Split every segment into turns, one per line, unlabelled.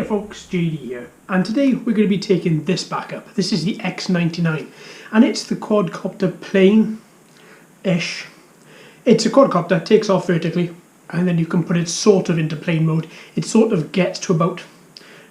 Hiya folks, JD here, and today we're going to be taking this back up. This is the X99, and it's the quadcopter plane-ish. It's a quadcopter, takes off vertically, and then you can put it sort of into plane mode. It sort of gets to about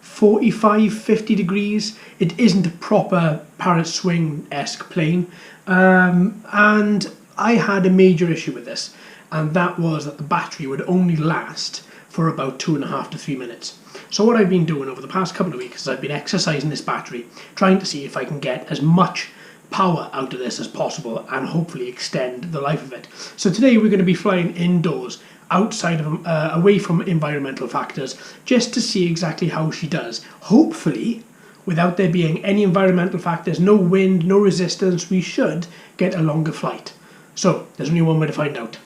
45-50 degrees. It isn't a proper parrot swing-esque plane, and I had a major issue with this, and that was that the battery would only last for about 2.5 to 3 minutes. So what I've been doing over the past couple of weeks is I've been exercising this battery, trying to see if I can get as much power out of this as possible and hopefully extend the life of it. So today we're going to be flying indoors, outside of away from environmental factors, just to see exactly how she does. Hopefully, without there being any environmental factors, no wind, no resistance, we should get a longer flight. So there's only one way to find out.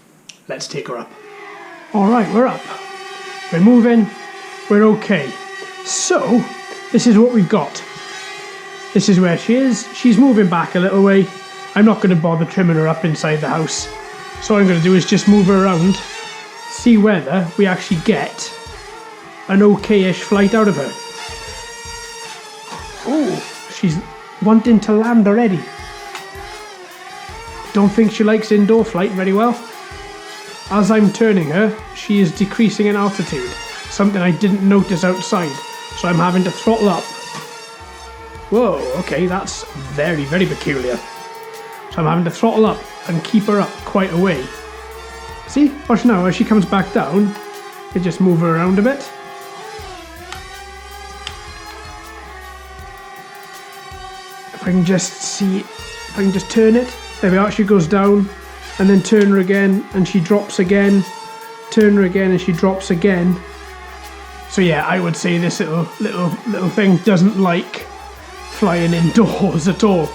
Let's take her up. Alright, we're up. We're moving. We're okay. So, this is what we've got. This is where she is. She's moving back a little way. I'm not going to bother trimming her up inside the house. So what I'm going to do is just move her around, see whether we actually get an okay-ish flight out of her. Oh, she's wanting to land already. Don't think she likes indoor flight very well. As I'm turning her, she is decreasing in altitude, something I didn't notice outside, so I'm having to throttle up. Whoa, okay, that's very, very peculiar. So I'm having to throttle up and keep her up quite a way. See, watch now, as she comes back down, I just move her around a bit. If I can just see, if I can just turn it, there we are, she goes down, and then turn her again, and she drops again, turn her again, and she drops again. So yeah, I would say this little thing doesn't like flying indoors at all.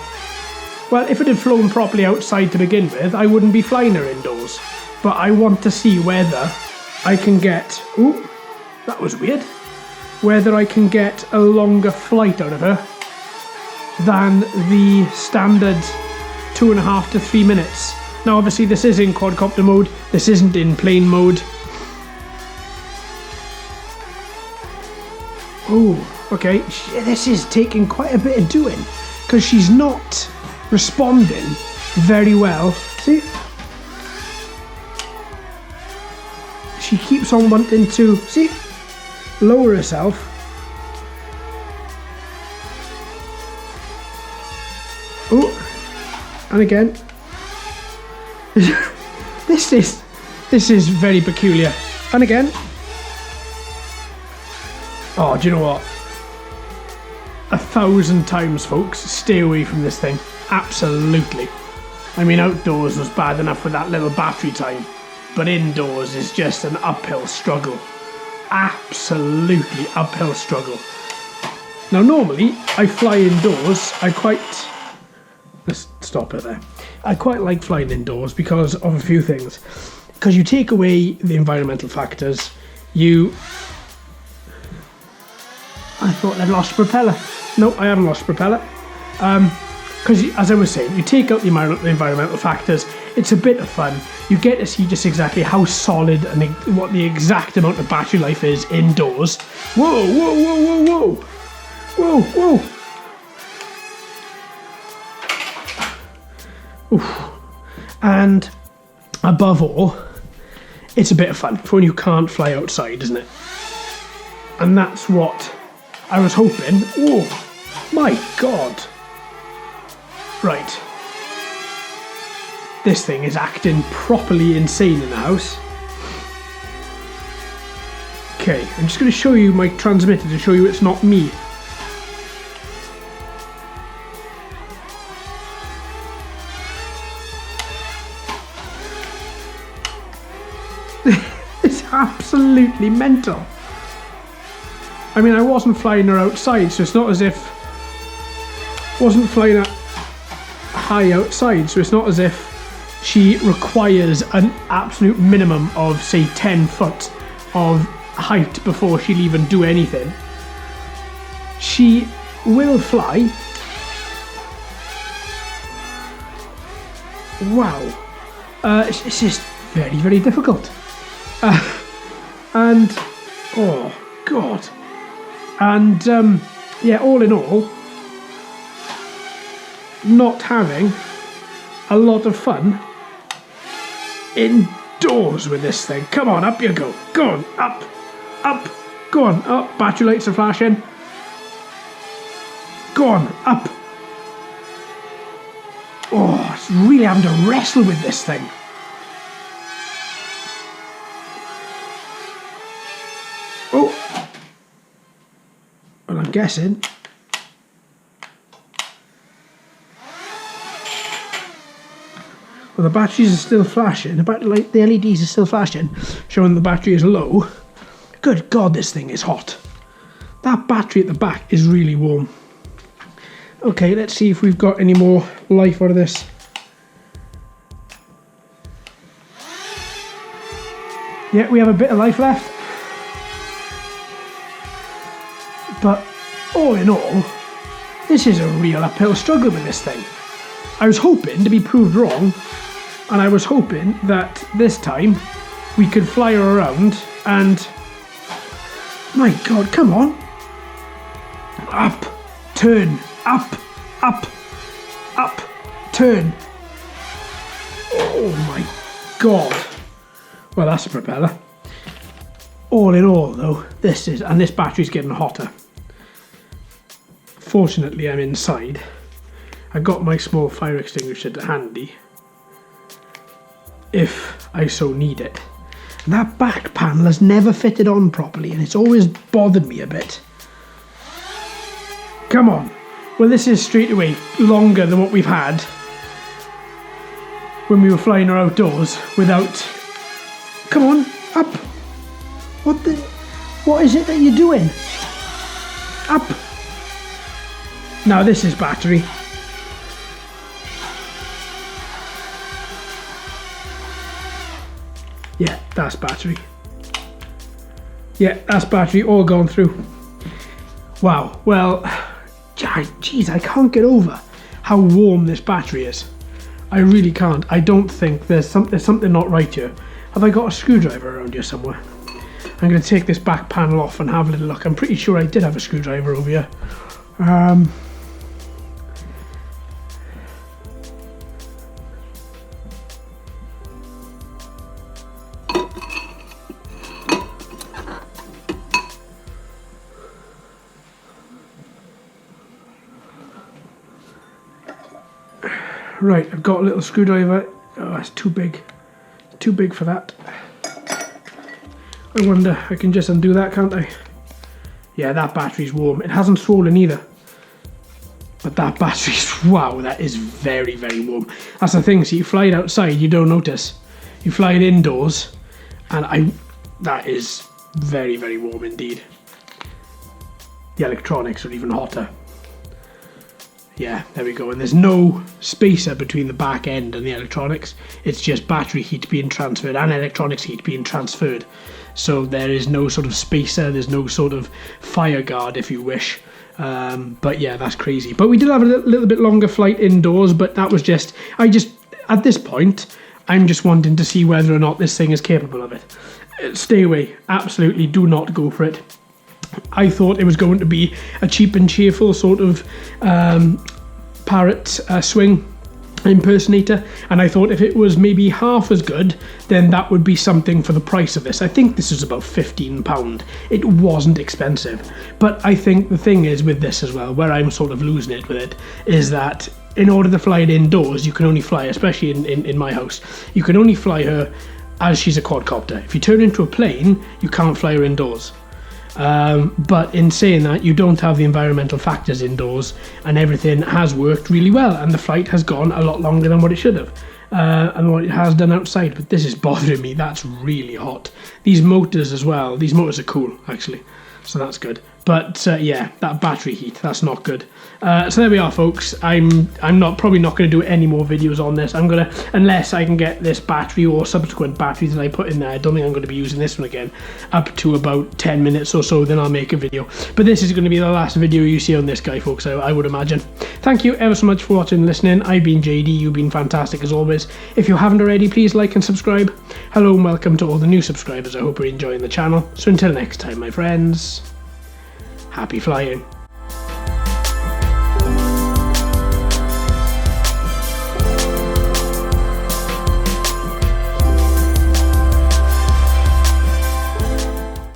Well, if it had flown properly outside to begin with, I wouldn't be flying her indoors. But I want to see whether I can get... Ooh, that was weird. Whether I can get a longer flight out of her than the standard 2.5 to 3 minutes. Now obviously this is in quadcopter mode, this isn't in plane mode. Oh, okay, this is taking quite a bit of doing, because she's not responding very well. See? She keeps on wanting to, see, lower herself. Oh, and again. This is very peculiar. And again. Oh, do you know what? 1,000 times, folks, stay away from this thing. Absolutely. I mean, outdoors was bad enough with that little battery time, but indoors is just an uphill struggle. Absolutely uphill struggle. Now, normally, I fly indoors. Let's stop it there. I quite like flying indoors because of a few things. Because you take away the environmental factors, I thought I'd lost propeller. No, I haven't lost propeller. Because as I was saying, you take out the environmental factors, it's a bit of fun. You get to see just exactly how solid and what the exact amount of battery life is indoors. Whoa, whoa, whoa, whoa, whoa. Whoa, whoa. Oof. And above all, it's a bit of fun for when you can't fly outside, isn't it? And that's what I was hoping. Oh my god. Right. This thing is acting properly insane in the house. Okay, I'm just going to show you my transmitter to show you it's not me. It's absolutely mental. I mean, I wasn't flying her outside, so it's not as if... wasn't flying her high outside, so it's not as if she requires an absolute minimum of, say, 10 foot of height before she'll even do anything. She will fly. Wow. It's just very, very difficult. And oh god, And yeah, all in all, not having a lot of fun indoors with this thing. Come on, up you go. Go on, up, up, go on. Oh, battery lights are flashing. Go on, up. Oh, it's really having to wrestle with this thing. Oh. Well, I'm guessing. Well, the batteries are still flashing. The LEDs are still flashing, showing the battery is low. Good God, this thing is hot. That battery at the back is really warm. Okay, let's see if we've got any more life out of this. Yeah, we have a bit of life left. But all in all, this is a real uphill struggle with this thing. I was hoping to be proved wrong, and I was hoping that this time we could fly her around and... My God, come on. Up, turn, up, up, up, turn. Oh my God. Well, that's a propeller. All in all though, this battery's getting hotter. Fortunately, I'm inside. I got my small fire extinguisher to handy if I so need it. And that back panel has never fitted on properly, and it's always bothered me a bit. Come on. Well, this is straight away longer than what we've had when we were flying her outdoors without... Come on, up. What is it that you're doing? Up. Now this is battery. Yeah, that's battery. Yeah, that's battery all gone through. Wow, well, geez, I can't get over how warm this battery is. I really can't. I don't think there's something not right here. Have I got a screwdriver around here somewhere? I'm going to take this back panel off and have a little look. I'm pretty sure I did have a screwdriver over here. Right, I've got a little screwdriver. Oh, that's too big. Too big for that. I wonder, I can just undo that, can't I? Yeah, that battery's warm. It hasn't swollen either. But that battery's, wow, that is very, very warm. That's the thing, so you fly it outside, you don't notice. You fly it indoors, and that is very, very warm indeed. The electronics are even hotter. Yeah, there we go. And there's no spacer between the back end and the electronics. It's just battery heat being transferred and electronics heat being transferred. So there is no sort of spacer. There's no sort of fire guard, if you wish. But yeah, that's crazy. But we did have a little bit longer flight indoors, but that was just... at this point, I'm just wanting to see whether or not this thing is capable of it. Stay away. Absolutely do not go for it. I thought it was going to be a cheap and cheerful sort of parrot swing impersonator, and I thought if it was maybe half as good, then that would be something for the price of this. I think this is about £15. It wasn't expensive, but I think the thing is with this as well, where I'm sort of losing it with it, is that in order to fly it indoors, you can only fly, especially in my house, you can only fly her as she's a quadcopter. If you turn into a plane, you can't fly her indoors. But in saying that, you don't have the environmental factors indoors, and everything has worked really well, and the flight has gone a lot longer than what it should have, and what it has done outside. But this is bothering me. That's really hot. These motors as well, these motors are cool actually, so that's good. But yeah, that battery heat, that's not good. So there we are, folks. I'm probably not going to do any more videos on this. I'm gonna, unless I can get this battery or subsequent batteries that I put in there. I don't think I'm going to be using this one again. Up to about 10 minutes or so, then I'll make a video. But this is going to be the last video you see on this guy, folks. I would imagine. Thank you ever so much for watching and listening. I've been JD. You've been fantastic as always. If you haven't already, please like and subscribe. Hello and welcome to all the new subscribers. I hope you're enjoying the channel. So until next time, my friends. happy flying.